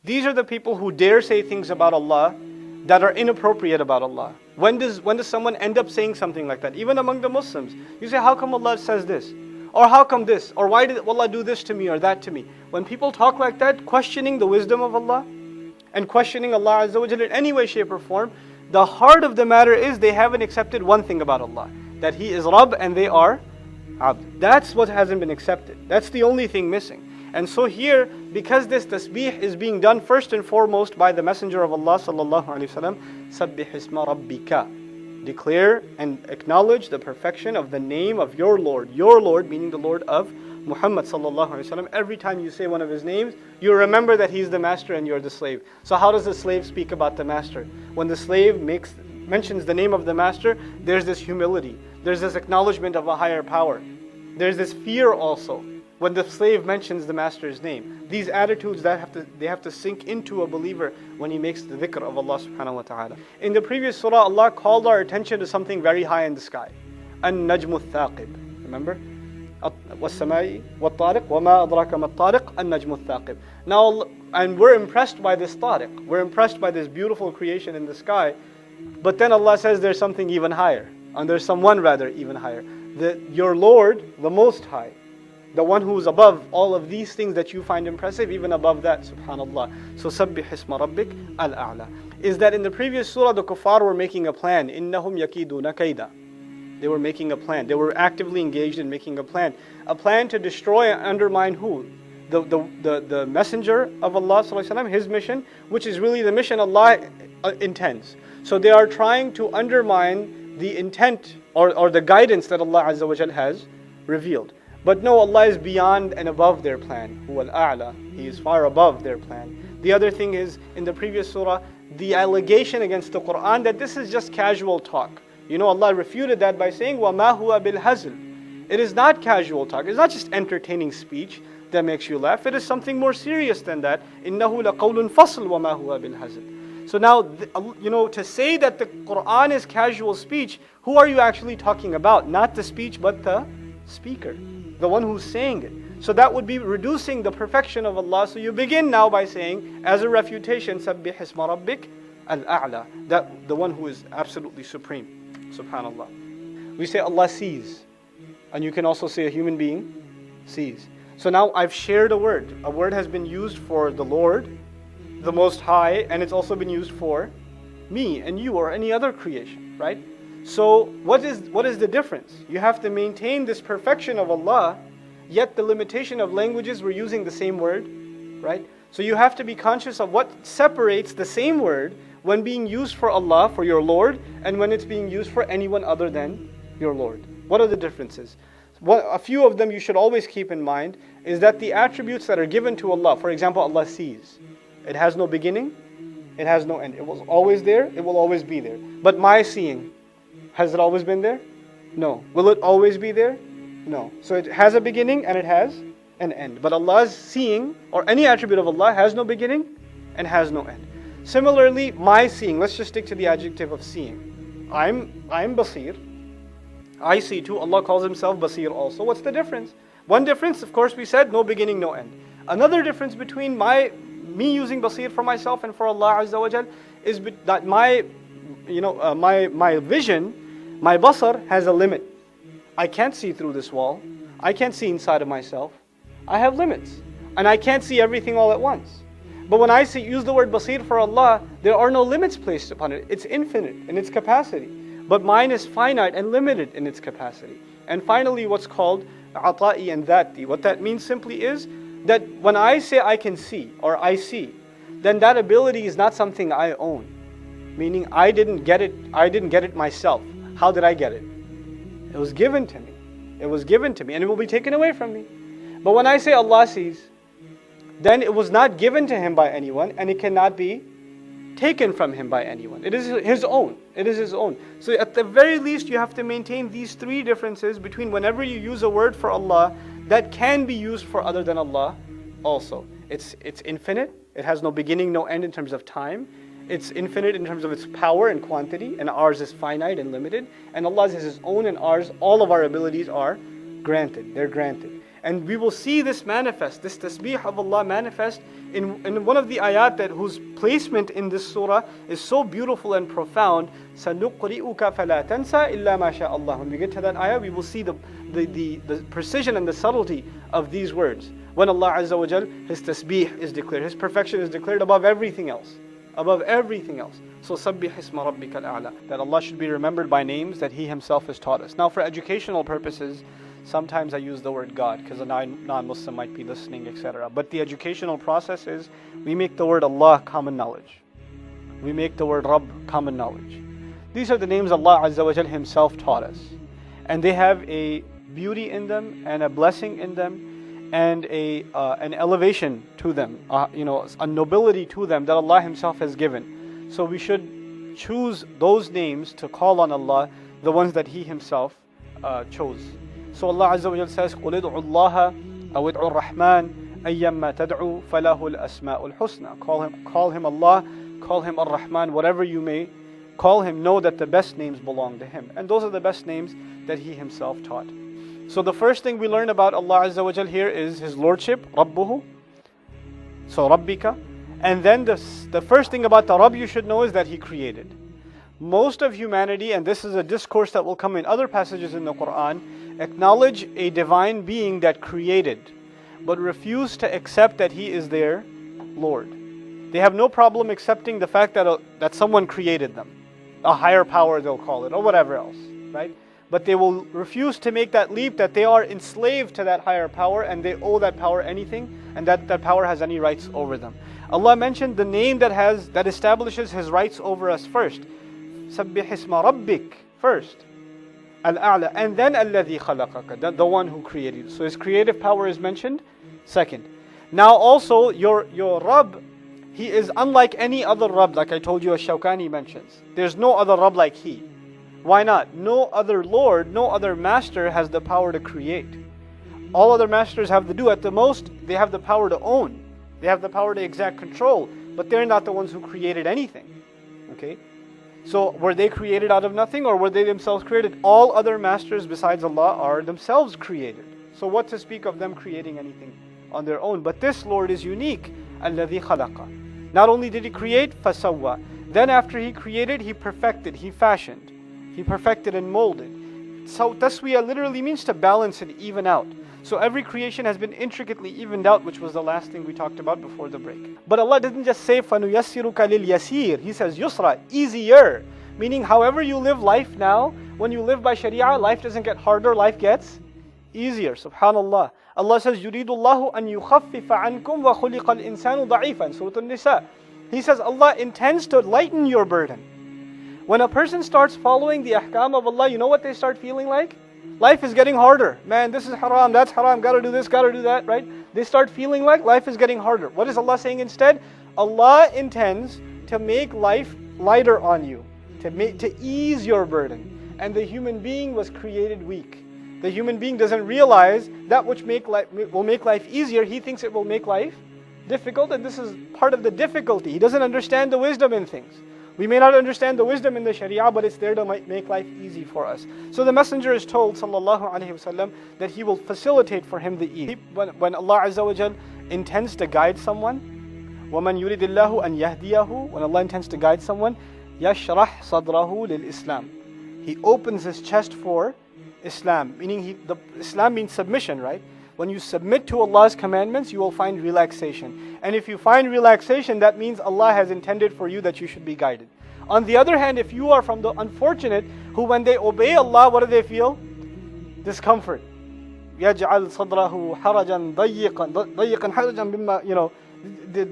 These are the people who dare say things about Allah that are inappropriate about Allah. When does someone end up saying something like that? Even among the Muslims. You say, how come Allah says this? Or how come this? Or why did Allah do this to me or that to me? When people talk like that, questioning the wisdom of Allah and questioning Allah Azza wa Jalla in any way, shape or form, the heart of the matter is they haven't accepted one thing about Allah. That He is Rabb and they are Abd. That's what hasn't been accepted. That's the only thing missing. And so here, because this tasbih is being done first and foremost by the Messenger of Allah sallallahu alaihi wasallam, sabbih isma rabbika. Declare and acknowledge the perfection of the name of your Lord meaning the Lord of Muhammad sallallahu alaihi wasallam. Every time you say one of his names, you remember that he's the master and you're the slave. So how does the slave speak about the master? When the slave mentions the name of the master, there's this humility, there's this acknowledgement of a higher power, there's this fear also. When the slave mentions the master's name, these attitudes that have to sink into a believer when he makes the dhikr of Allah subhanahu wa ta'ala. In the previous surah, Allah called our attention to something very high in the sky. An-najmu thaqib. Remember? Was-samai wat-tariq wa ma adraka mat-tariq an-najmu thaqib. Now, and we're impressed by this tariq. We're impressed by this beautiful creation in the sky. But then Allah says there's something even higher. And there's someone rather even higher. Your Lord, the Most High, the one who is above all of these things that you find impressive, even above that, subhanallah. So, sabbih isma rabbik al-a'la. Is that in the previous surah, the kuffar were making a plan. Innahum yakiduna kaida. They were making a plan. They were actively engaged in making a plan. A plan to destroy and undermine who? The messenger of Allah sallallahu alaihi wasallam, his mission, which is really the mission Allah intends. So they are trying to undermine the intent or the guidance that Allah Azza wa Jal has revealed. But no, Allah is beyond and above their plan. Huwa al-a'la. He is far above their plan. The other thing is, in the previous surah, the allegation against the Quran that this is just casual talk. You know, Allah refuted that by saying, وَمَا هُوَ بِالْهَزْلِ. It is not casual talk. It's not just entertaining speech that makes you laugh. It is something more serious than that. إِنَّهُ لَقَوْلٌ فَصْلٌ وَمَا هُوَ بِالْهَزْلِ. So now, to say that the Quran is casual speech, who are you actually talking about? Not the speech, but the speaker, the one who's saying it. So that would be reducing the perfection of Allah. So you begin now by saying, as a refutation, Sabbih isma rabbik al-a'la, that the one who is absolutely supreme. Subhanallah. We say Allah sees. And you can also say a human being sees. So now I've shared a word. A word has been used for the Lord, the Most High, and it's also been used for me and you or any other creation, right? So what is the difference? You have to maintain this perfection of Allah, yet the limitation of languages, we're using the same word, right? So you have to be conscious of what separates the same word when being used for Allah, for your Lord, and when it's being used for anyone other than your Lord. What are the differences? A few of them you should always keep in mind is that the attributes that are given to Allah, for example, Allah sees. It has no beginning, it has no end. It was always there, it will always be there. But my seeing, has it always been there? No. Will it always be there? No. So it has a beginning and it has an end. But Allah's seeing, or any attribute of Allah, has no beginning and has no end. Similarly, my seeing, let's just stick to the adjective of seeing. I'm Basir. I see too. Allah calls Himself Basir also. What's the difference? One difference, of course, we said, no beginning, no end. Another difference between me using Basir for myself and for Allah Azza wa Jal is that my vision, my basar has a limit. I can't see through this wall. I can't see inside of myself. I have limits. And I can't see everything all at once. But when I use the word basir for Allah, there are no limits placed upon it. It's infinite in its capacity. But mine is finite and limited in its capacity. And finally, what's called ata'i and dhati. What that means simply is that when I say I can see or I see, then that ability is not something I own. Meaning I didn't get it myself. How did I get it? It was given to me. It was given to me and it will be taken away from me. But when I say Allah sees, then it was not given to Him by anyone and it cannot be taken from Him by anyone. It is His own. It is His own. So at the very least you have to maintain these three differences between whenever you use a word for Allah that can be used for other than Allah also. It's infinite. It has no beginning, no end in terms of time. It's infinite in terms of its power and quantity, and ours is finite and limited. And Allah's is His own and ours, all of our abilities are granted. They're granted. And we will see this manifest, this tasbih of Allah manifest in one of the ayat that whose placement in this surah is so beautiful and profound. سَنُقْرِئُكَ فَلَا تَنْسَى إِلَّا مَا شَاءَ اللَّهُ. When we get to that ayah, we will see the precision and the subtlety of these words. When Allah Azza wa Jal, His tasbih is declared, His perfection is declared above everything else. Above everything else. So sabbih isma rabbika al-a'la. That Allah should be remembered by names that He Himself has taught us. Now for educational purposes, sometimes I use the word God because a non-Muslim might be listening, etc. But the educational process is we make the word Allah common knowledge. We make the word Rabb common knowledge. These are the names Allah Azza wa Jal Himself taught us. And they have a beauty in them and a blessing in them and an elevation to them, a nobility to them that Allah Himself has given. So we should choose those names to call on Allah, the ones that He Himself chose. So Allah Azza wa Jal says, قُلِ ادْعُوا اللَّهَ أَوْ ادْعُوا الرَّحْمَنَ أَيَّمَّا تَدْعُوا فَلَهُ الْأَسْمَاءُ الْحُسْنَى. Call Him Allah, call Him Ar-Rahman, whatever you may call Him, know that the best names belong to Him. And those are the best names that He Himself taught. So the first thing we learn about Allah Azza wa Jal here is His Lordship, Rabbuhu. So Rabbika. And then the first thing about the Rabb you should know is that He created. Most of humanity, and this is a discourse that will come in other passages in the Quran, acknowledge a divine being that created, but refuse to accept that He is their Lord. They have no problem accepting the fact that someone created them. A higher power they'll call it, or whatever else, right? But they will refuse to make that leap that they are enslaved to that higher power and they owe that power anything and that power has any rights over them. Allah mentioned the name that establishes His rights over us first. Sabbih isma rabbik first. Al-a'la. And then alladhi khalaqaka, the one who created you. So His creative power is mentioned second. Now also your Rabb, He is unlike any other Rabb, like I told you as Shawkani mentions. There's no other Rabb like He. Why not? No other Lord, no other Master has the power to create. All other Masters have to do, at the most, they have the power to own. They have the power to exact control, but they're not the ones who created anything. Okay? So, were they created out of nothing, or were they themselves created? All other Masters besides Allah are themselves created. So what to speak of them creating anything on their own? But this Lord is unique. الَّذِي خَلَقَ. Not only did He create, فَسَوَّى. Then after He created, He perfected, He fashioned. He perfected and molded. So taswiyah literally means to balance and even out. So every creation has been intricately evened out, which was the last thing we talked about before the break. But Allah didn't just say فَنُيَسِّرُكَ لِلْيَسِيرِ. He says yusra, easier. Meaning however you live life now, when you live by Sharia, life doesn't get harder, life gets easier. Subhanallah. Allah says يُرِيدُ اللَّهُ أَن يُخَفِّفَ عَنْكُمْ وَخُلِقَ الْإِنسَانُ ضَعِيفًا. Surah An-Nisa. He says Allah intends to lighten your burden. When a person starts following the ahkam of Allah, you know what they start feeling like? Life is getting harder. Man, this is haram, that's haram, gotta do this, gotta do that, right? They start feeling like life is getting harder. What is Allah saying instead? Allah intends to make life lighter on you, to ease your burden. And the human being was created weak. The human being doesn't realize that which will make life easier. He thinks it will make life difficult, and this is part of the difficulty. He doesn't understand the wisdom in things. We may not understand the wisdom in the Sharia, but it's there to make life easy for us. So the Messenger is told, sallallahu alaihi wasallam, that he will facilitate for him the ease. When Allah Azza wa Jal intends to guide someone, وَمَنْ يُرِدِ اللَّهُ أَنْ يَهْدِيَهُ, when Allah intends to guide someone, يَشْرَحْ صَدْرَهُ لِلْإِسْلَامِ. He opens his chest for Islam, meaning Islam means submission, right? When you submit to Allah's commandments, you will find relaxation. And if you find relaxation, that means Allah has intended for you that you should be guided. On the other hand, if you are from the unfortunate who when they obey Allah, what do they feel? Discomfort. يَجْعَلْ صَدْرَهُ حَرَجًا ضَيِّقًا حَرَجًا بِمَّا,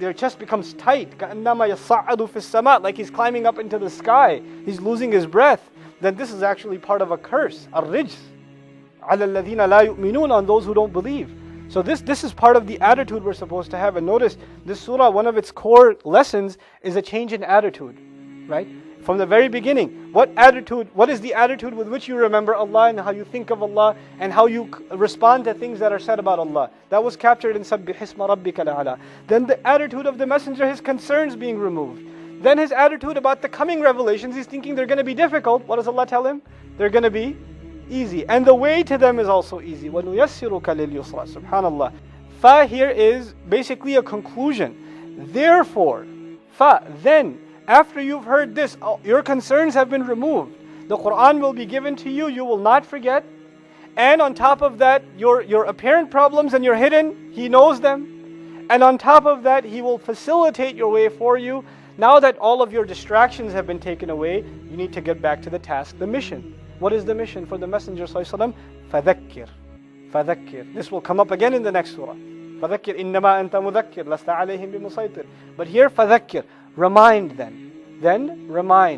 their chest becomes tight. كَأَنَّمَا يَصَّعَّدُ فِي السَّمَاءِ, like he's climbing up into the sky. He's losing his breath. Then this is actually part of a curse, a rijs. عَلَى الَّذِينَ لَا يُؤْمِنُونَ, on those who don't believe. So this is part of the attitude we're supposed to have. And notice, this surah, one of its core lessons is a change in attitude, right? From the very beginning, what is the attitude with which you remember Allah and how you think of Allah and how you respond to things that are said about Allah? That was captured in Sabbih isma rabbika al-a'la. Then the attitude of the Messenger, his concerns being removed. Then his attitude about the coming revelations, he's thinking they're going to be difficult. What does Allah tell him? They're going to be easy. And the way to them is also easy. وَنُيَسِّرُكَ لِلْيُسْرَى. Subhanallah. Fa here is basically a conclusion. Therefore, fa, then, after you've heard this, your concerns have been removed. The Quran will be given to you, you will not forget. And on top of that, your apparent problems and your hidden, He knows them. And on top of that, He will facilitate your way for you. Now that all of your distractions have been taken away, you need to get back to the task, the mission. What is the mission for the Messenger ﷺ? فَذَكِّرْ فَذَكِّرْ. This will come up again in the next surah. فَذَكِّرْ إِنَّمَا أَنْتَ مُذَكِّرْ لَسْتَ عَلَيْهِمْ بِمُصَيْطِرْ. But here, فَذَكِّرْ. Remind then. Then, remind.